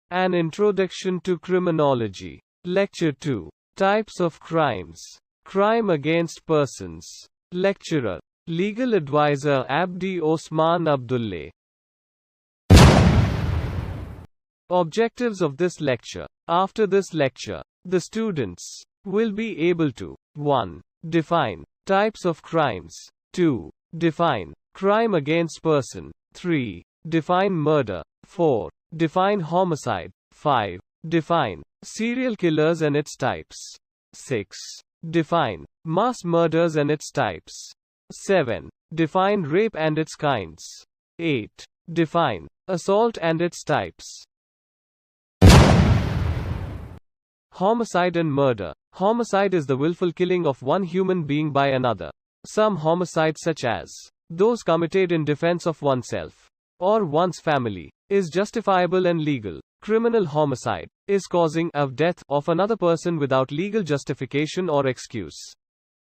An Introduction to Criminology. Lecture 2. Types of Crimes. Crime Against Persons. Lecturer. Legal Advisor Abdi Osman Abdulle. Objectives of this lecture. After this lecture, the students will be able to 1. Define types of crimes. 2. Define crime against person. 3. Define murder. 4. Define homicide. 5. Define serial killers and its types. 6. Define mass murders and its types. 7. Define rape and its kinds. 8. Define assault and its types. Homicide and murder. Homicide is the willful killing of one human being by another. Some homicides, such as those committed in defense of oneself or one's family, is justifiable and legal. Criminal homicide is causing of death of another person without legal justification or excuse.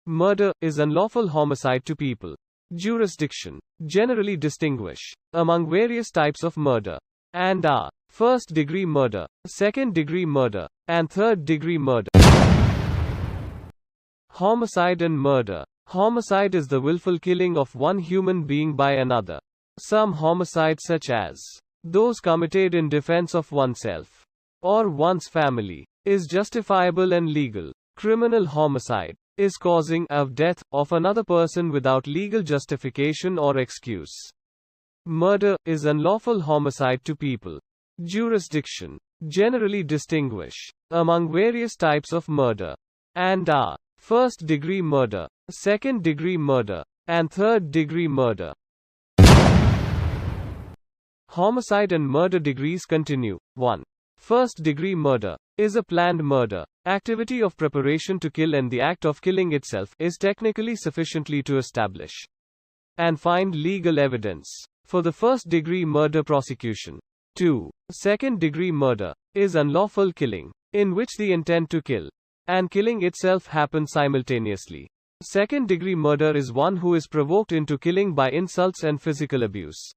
Murder is unlawful homicide to people. Jurisdiction. Generally distinguish among various types of murder and are first-degree murder, second-degree murder, and third-degree murder. Homicide and murder. Homicide is the willful killing of one human being by another. Some homicides, such as those committed in defense of oneself or one's family, is justifiable and legal. Criminal homicide is causing of death of another person without legal justification or excuse. Murder is unlawful homicide to people. Jurisdiction. Generally distinguish among various types of murder and are first-degree murder, second-degree murder, and third-degree murder. Homicide and murder degrees continue. 1. First-degree murder is a planned murder, activity of preparation to kill, and the act of killing itself is technically sufficiently to establish and find legal evidence for the first-degree murder prosecution. 2. Second-degree murder is unlawful killing, in which the intent to kill and killing itself happen simultaneously. Second-degree murder is one who is provoked into killing by insults and physical abuse.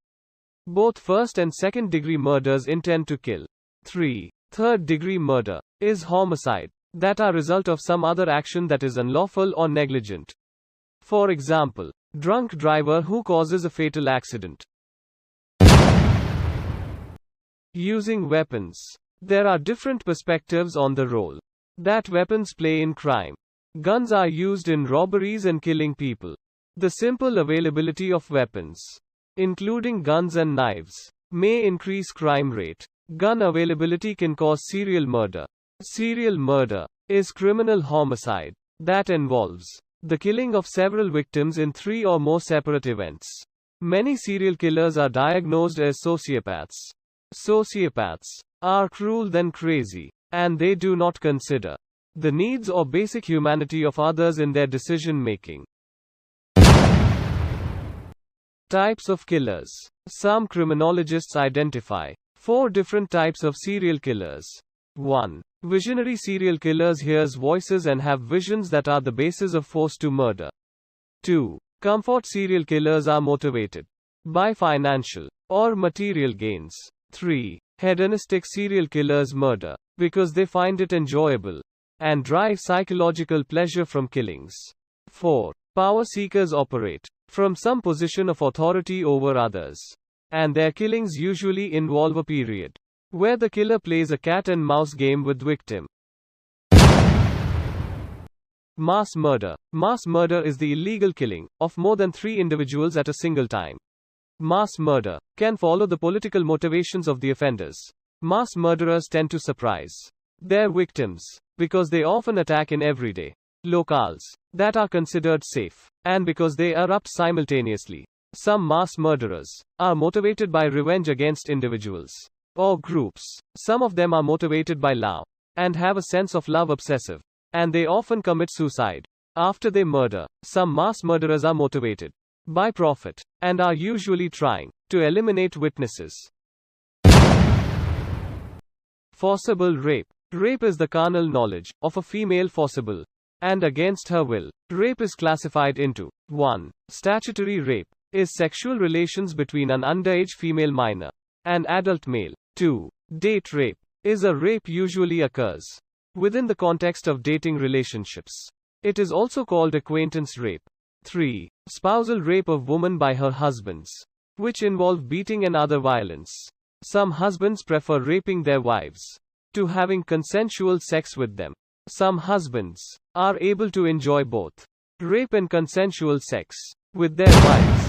Both first and second-degree murders intend to kill. 3. Third-degree murder is homicide that are result of some other action that is unlawful or negligent. For example, drunk driver who causes a fatal accident. Using weapons. There are different perspectives on the role that weapons play in crime. Guns are used in robberies and killing people. The simple availability of weapons, including guns and knives, may increase crime rate. Gun availability can cause serial murder. Serial murder is criminal homicide that involves the killing of several victims in 3 or more separate events. Many serial killers are diagnosed as sociopaths. Sociopaths are cruel than crazy, and they do not consider the needs or basic humanity of others in their decision-making. Types of killers. Some criminologists identify 4 different types of serial killers. 1. Visionary serial killers hears voices and have visions that are the basis of force to murder. 2. Comfort serial killers are motivated by financial or material gains. 3. Hedonistic serial killers murder because they find it enjoyable and derive psychological pleasure from killings. 4. Power seekers operate from some position of authority over others, and their killings usually involve a period where the killer plays a cat and mouse game with victim. Mass murder. Mass murder is the illegal killing of more than 3 individuals at a single time. Mass murder can follow the political motivations of the offenders. Mass murderers tend to surprise their victims because they often attack in everyday locales that are considered safe, and because they erupt simultaneously. Some mass murderers are motivated by revenge against individuals or groups. Some of them are motivated by love and have a sense of love obsessive, and they often commit suicide after they murder. Some mass murderers are motivated by profit and are usually trying to eliminate witnesses. Forcible rape. Rape is the carnal knowledge of a female forcible and against her will. Rape is classified into 1. Statutory rape is sexual relations between an underage female minor and adult male. 2. Date rape is a rape usually occurs within the context of dating relationships. It is also called acquaintance rape. 3. Spousal rape of women by her husbands, which involve beating and other violence. Some husbands prefer raping their wives to having consensual sex with them. Some husbands are able to enjoy both rape and consensual sex with their wives.